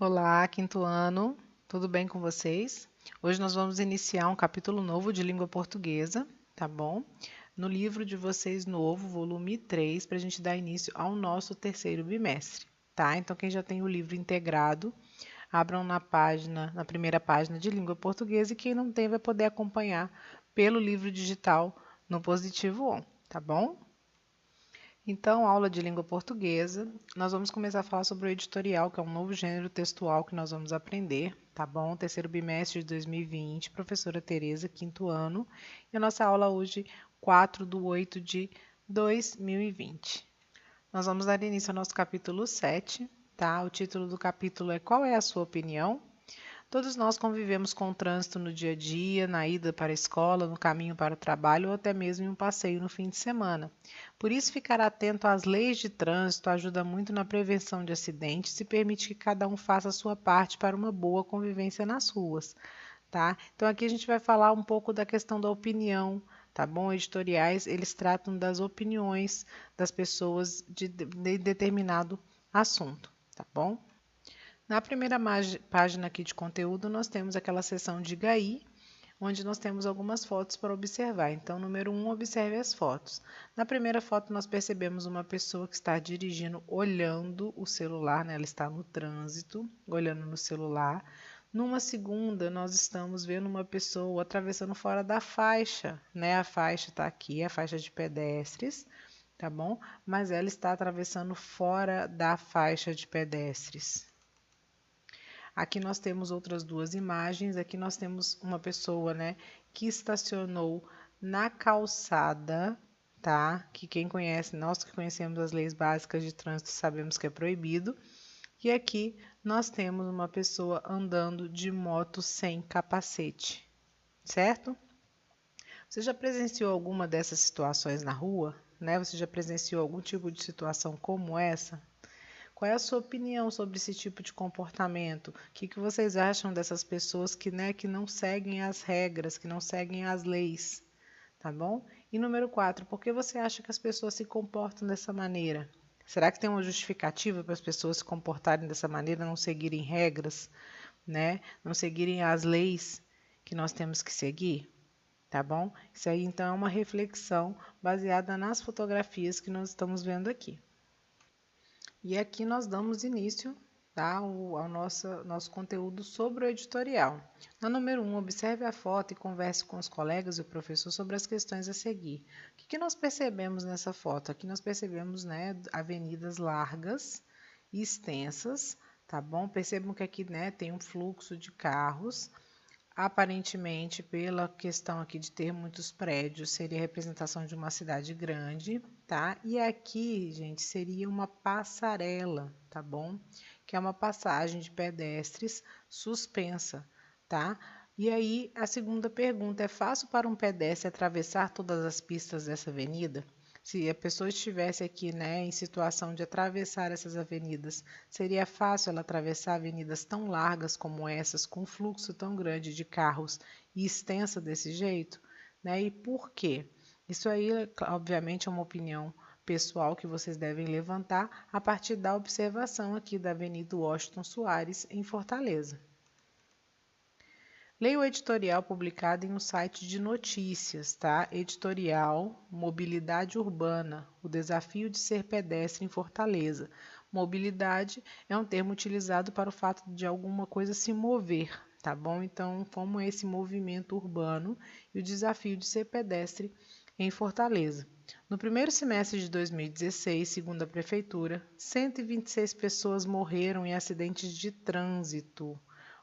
Olá, quinto ano, tudo bem com vocês? Hoje nós vamos iniciar um capítulo novo de língua portuguesa, tá bom? No livro de vocês novo, volume 3, para a gente dar início ao nosso terceiro bimestre, tá? Então, quem já tem o livro integrado, abram na primeira página de língua portuguesa e quem não tem vai poder acompanhar pelo livro digital no Positivo On, tá bom? Então, aula de língua portuguesa, nós vamos começar a falar sobre o editorial, que é um novo gênero textual que nós vamos aprender, tá bom? Terceiro bimestre de 2020, professora Tereza, quinto ano, e a nossa aula hoje, 4/8/2020. Nós vamos dar início ao nosso capítulo 7, tá? O título do capítulo é Qual é a sua opinião? Todos nós convivemos com o trânsito no dia a dia, na ida para a escola, no caminho para o trabalho ou até mesmo em um passeio no fim de semana. Por isso, ficar atento às leis de trânsito ajuda muito na prevenção de acidentes e permite que cada um faça a sua parte para uma boa convivência nas ruas, tá? Então, aqui a gente vai falar um pouco da questão da opinião, tá bom? Editoriais, eles tratam das opiniões das pessoas de determinado assunto, tá bom? Na primeira página aqui de conteúdo, nós temos aquela seção de GAI, onde nós temos algumas fotos para observar. Então, número 1, observe as fotos. Na primeira foto, nós percebemos uma pessoa que está dirigindo, olhando o celular, né? Ela está no trânsito, olhando no celular. Numa segunda, nós estamos vendo uma pessoa atravessando fora da faixa, né? A faixa está aqui, a faixa de pedestres, tá bom? Mas ela está atravessando fora da faixa de pedestres. Aqui nós temos outras duas imagens. Aqui nós temos uma pessoa, né, que estacionou na calçada, tá? Que quem conhece, nós que conhecemos as leis básicas de trânsito sabemos que é proibido. E aqui nós temos uma pessoa andando de moto sem capacete, certo? Você já presenciou alguma dessas situações na rua, né? Você já presenciou algum tipo de situação como essa? Qual é a sua opinião sobre esse tipo de comportamento? O que vocês acham dessas pessoas que, né, que não seguem as regras, que não seguem as leis, tá bom? E número 4, por que você acha que as pessoas se comportam dessa maneira? Será que tem uma justificativa para as pessoas se comportarem dessa maneira, não seguirem regras, né? Não seguirem as leis que nós temos que seguir? Tá bom? Isso aí, então, é uma reflexão baseada nas fotografias que nós estamos vendo aqui. E aqui nós damos início, tá, ao nosso conteúdo sobre o editorial. Na número 1, observe a foto e converse com os colegas e o professor sobre as questões a seguir. O que nós percebemos nessa foto? Aqui nós percebemos, né, avenidas largas e extensas, tá bom? Percebam que aqui, né, tem um fluxo de carros. Aparentemente, pela questão aqui de ter muitos prédios, seria a representação de uma cidade grande, tá? E aqui, gente, seria uma passarela, tá bom? Que é uma passagem de pedestres suspensa, tá? E aí, a segunda pergunta, é fácil para um pedestre atravessar todas as pistas dessa avenida? Se a pessoa estivesse aqui, né, em situação de atravessar essas avenidas, seria fácil ela atravessar avenidas tão largas como essas, com um fluxo tão grande de carros e extensa desse jeito? Né? E por quê? Isso aí, obviamente, é uma opinião pessoal que vocês devem levantar a partir da observação aqui da Avenida Washington Soares, em Fortaleza. Leia o editorial publicado em um site de notícias, tá? Editorial Mobilidade Urbana, o desafio de ser pedestre em Fortaleza. Mobilidade é um termo utilizado para o fato de alguma coisa se mover, tá bom? Então, como é esse movimento urbano e o desafio de ser pedestre em Fortaleza. No primeiro semestre de 2016, segundo a Prefeitura, 126 pessoas morreram em acidentes de trânsito.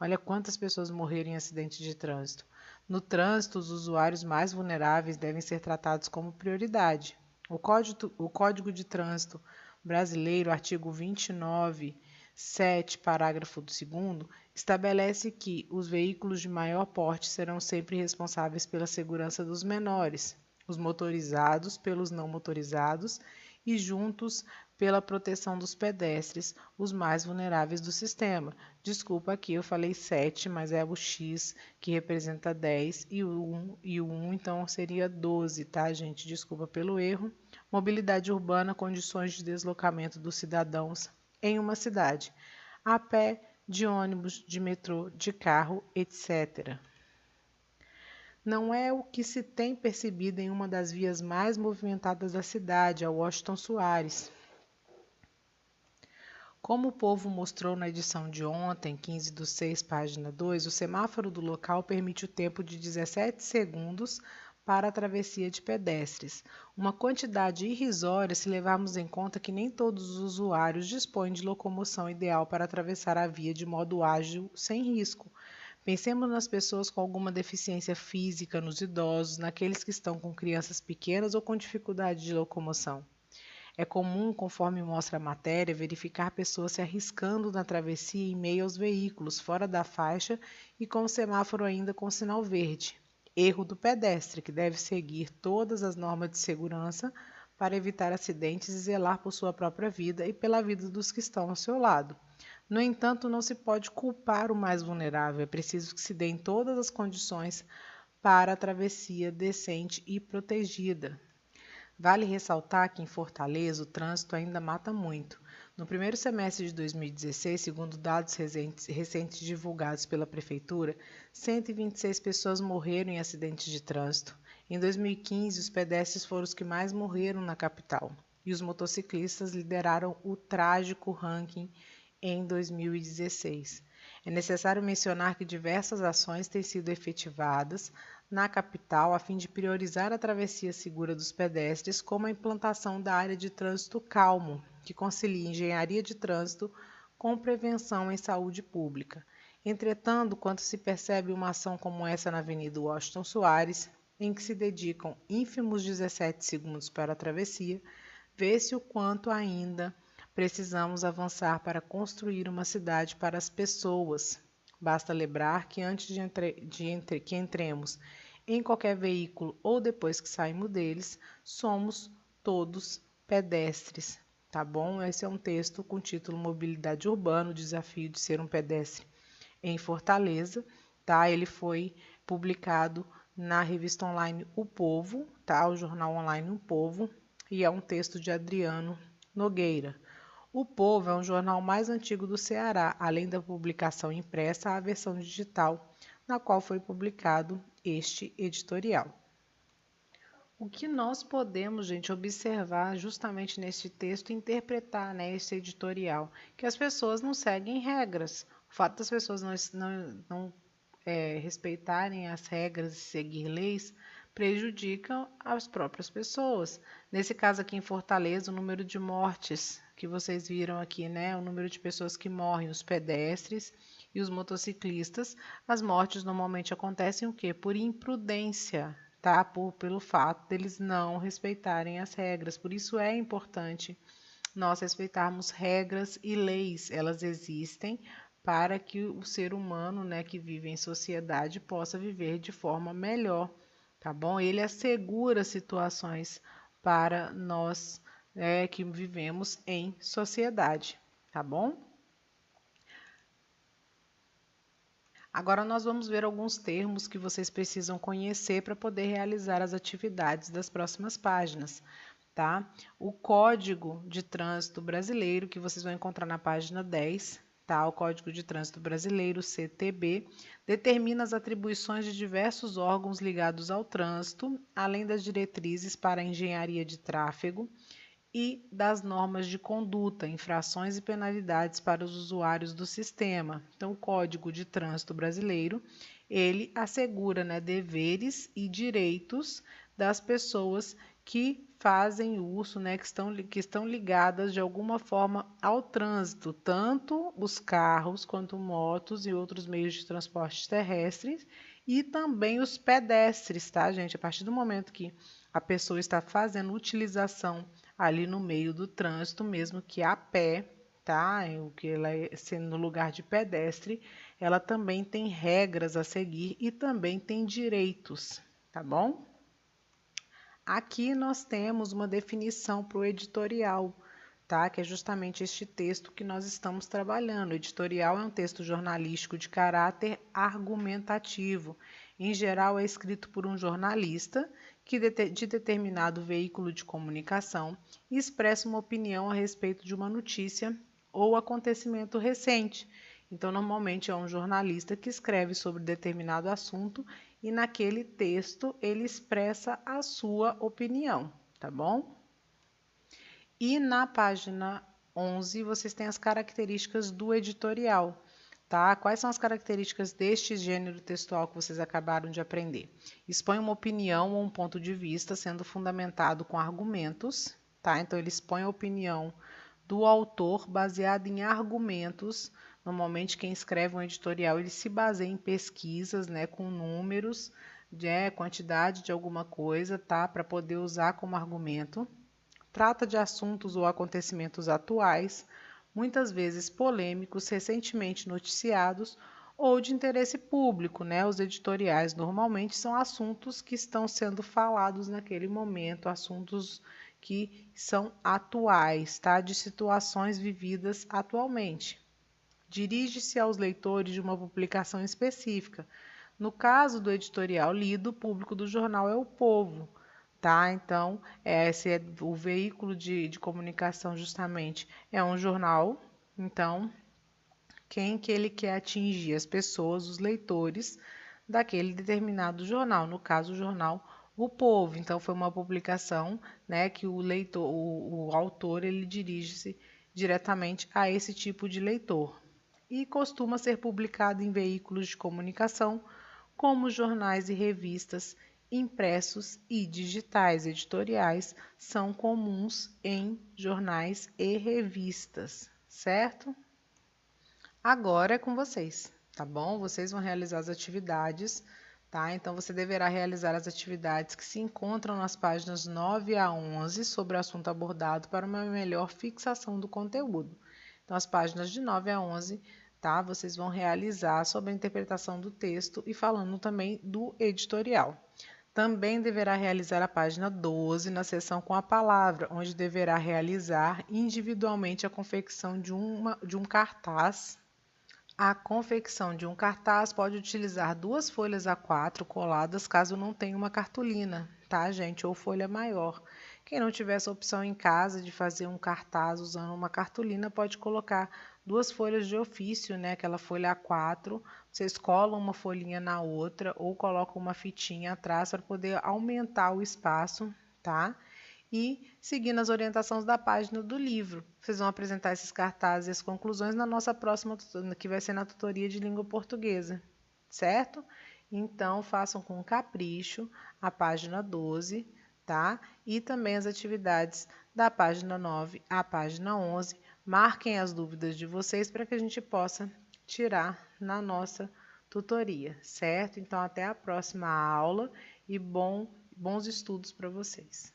Olha quantas pessoas morreram em acidentes de trânsito. No trânsito, os usuários mais vulneráveis devem ser tratados como prioridade. O Código de Trânsito Brasileiro, artigo 29, 7, parágrafo 2º, estabelece que os veículos de maior porte serão sempre responsáveis pela segurança dos menores, os motorizados pelos não motorizados e juntos pela proteção dos pedestres, os mais vulneráveis do sistema. Desculpa aqui, eu falei 7, mas é o X que representa 10 e o 1 então seria 12, tá, gente? Desculpa pelo erro. Mobilidade urbana, condições de deslocamento dos cidadãos em uma cidade. A pé, de ônibus, de metrô, de carro, etc. Não é o que se tem percebido em uma das vias mais movimentadas da cidade, a Washington Soares. Como o povo mostrou na edição de ontem, 15/6, página 2, o semáforo do local permite o tempo de 17 segundos para a travessia de pedestres, uma quantidade irrisória se levarmos em conta que nem todos os usuários dispõem de locomoção ideal para atravessar a via de modo ágil, sem risco. Pensemos nas pessoas com alguma deficiência física, nos idosos, naqueles que estão com crianças pequenas ou com dificuldade de locomoção. É comum, conforme mostra a matéria, verificar pessoas se arriscando na travessia em meio aos veículos, fora da faixa e com o semáforo ainda com sinal verde. Erro do pedestre, que deve seguir todas as normas de segurança para evitar acidentes e zelar por sua própria vida e pela vida dos que estão ao seu lado. No entanto, não se pode culpar o mais vulnerável, é preciso que se deem todas as condições para a travessia decente e protegida. Vale ressaltar que em Fortaleza o trânsito ainda mata muito. No primeiro semestre de 2016, segundo dados recentes divulgados pela Prefeitura, 126 pessoas morreram em acidentes de trânsito. Em 2015, os pedestres foram os que mais morreram na capital, e os motociclistas lideraram o trágico ranking em 2016. É necessário mencionar que diversas ações têm sido efetivadas na capital a fim de priorizar a travessia segura dos pedestres, como a implantação da área de trânsito calmo, que concilia engenharia de trânsito com prevenção em saúde pública. Entretanto, quando se percebe uma ação como essa na Avenida Washington Soares, em que se dedicam ínfimos 17 segundos para a travessia, vê-se o quanto ainda precisamos avançar para construir uma cidade para as pessoas. Basta lembrar que antes que entremos em qualquer veículo ou depois que saímos deles, somos todos pedestres, tá bom? Esse é um texto com o título Mobilidade Urbana, o desafio de ser um pedestre em Fortaleza, tá? Ele foi publicado na revista online O Povo, tá? O jornal online O Povo, e é um texto de Adriano Nogueira. O Povo é um jornal mais antigo do Ceará, além da publicação impressa, a versão digital, na qual foi publicado este editorial. O que nós podemos, gente, observar justamente neste texto e interpretar, né, esse editorial? Que as pessoas não seguem regras. O fato das pessoas não respeitarem as regras e seguir leis prejudicam as próprias pessoas. Nesse caso aqui em Fortaleza, o número de mortes que vocês viram aqui, né, o número de pessoas que morrem, os pedestres e os motociclistas, as mortes normalmente acontecem o quê? Por imprudência, tá? Pelo fato deles não respeitarem as regras. Por isso é importante nós respeitarmos regras e leis. Elas existem para que o ser humano, né, que vive em sociedade possa viver de forma melhor, tá bom? Ele assegura situações para nós, que vivemos em sociedade, tá bom? Agora nós vamos ver alguns termos que vocês precisam conhecer para poder realizar as atividades das próximas páginas, tá? O Código de Trânsito Brasileiro, que vocês vão encontrar na página 10, tá? O Código de Trânsito Brasileiro, CTB, determina as atribuições de diversos órgãos ligados ao trânsito, além das diretrizes para a engenharia de tráfego e das normas de conduta, infrações e penalidades para os usuários do sistema. Então, o Código de Trânsito Brasileiro, ele assegura, né, deveres e direitos das pessoas que fazem uso, né, que estão ligadas de alguma forma ao trânsito, tanto os carros quanto motos e outros meios de transporte terrestres, e também os pedestres, tá, gente? A partir do momento que a pessoa está fazendo utilização ali no meio do trânsito, mesmo que a pé, tá? O que ela sendo no lugar de pedestre, ela também tem regras a seguir e também tem direitos, tá bom? Aqui nós temos uma definição para o editorial, tá? Que é justamente este texto que nós estamos trabalhando. O editorial é um texto jornalístico de caráter argumentativo. Em geral, é escrito por um jornalista que de determinado veículo de comunicação expressa uma opinião a respeito de uma notícia ou acontecimento recente. Então, normalmente é um jornalista que escreve sobre determinado assunto e naquele texto ele expressa a sua opinião, tá bom? E na página 11 vocês têm as características do editorial, tá? Quais são as características deste gênero textual que vocês acabaram de aprender? Expõe uma opinião ou um ponto de vista sendo fundamentado com argumentos, tá? Então ele expõe a opinião do autor baseado em argumentos. Normalmente quem escreve um editorial ele se baseia em pesquisas, né, com números, quantidade de alguma coisa, tá, para poder usar como argumento. Trata de assuntos ou acontecimentos atuais, muitas vezes polêmicos, recentemente noticiados ou de interesse público, né? Os editoriais normalmente são assuntos que estão sendo falados naquele momento, assuntos que são atuais, tá? De situações vividas atualmente. Dirige-se aos leitores de uma publicação específica. No caso do editorial lido, o público do jornal é o povo, tá? Então, esse é o veículo de comunicação, justamente, é um jornal. Então, quem que ele quer atingir? As pessoas, os leitores daquele determinado jornal, no caso, o jornal O Povo. Então, foi uma publicação, né, que o leitor, o autor, ele dirige-se diretamente a esse tipo de leitor. E costuma ser publicado em veículos de comunicação, como jornais e revistas, impressos e digitais. Editoriais são comuns em jornais e revistas, certo? Agora é com vocês, tá bom? Vocês vão realizar as atividades, tá? Então você deverá realizar as atividades que se encontram nas páginas 9 a 11 sobre o assunto abordado para uma melhor fixação do conteúdo. Então as páginas de 9 a 11, tá? Vocês vão realizar sobre a interpretação do texto e falando também do editorial. Também deverá realizar a página 12 na seção com a palavra, onde deverá realizar individualmente a confecção de um cartaz. A confecção de um cartaz pode utilizar 2 folhas A4 coladas, caso não tenha uma cartolina, tá, gente? Ou folha maior. Quem não tiver essa opção em casa de fazer um cartaz usando uma cartolina, pode colocar 2 folhas de ofício, né? Aquela folha A4, vocês colam uma folhinha na outra ou colocam uma fitinha atrás para poder aumentar o espaço, tá? E seguindo as orientações da página do livro. Vocês vão apresentar esses cartazes e as conclusões na nossa próxima, que vai ser na tutoria de língua portuguesa, certo? Então, façam com capricho a página 12, tá? E também as atividades da página 9 à página 11. Marquem as dúvidas de vocês para que a gente possa tirar na nossa tutoria, certo? Então, até a próxima aula e bons estudos para vocês.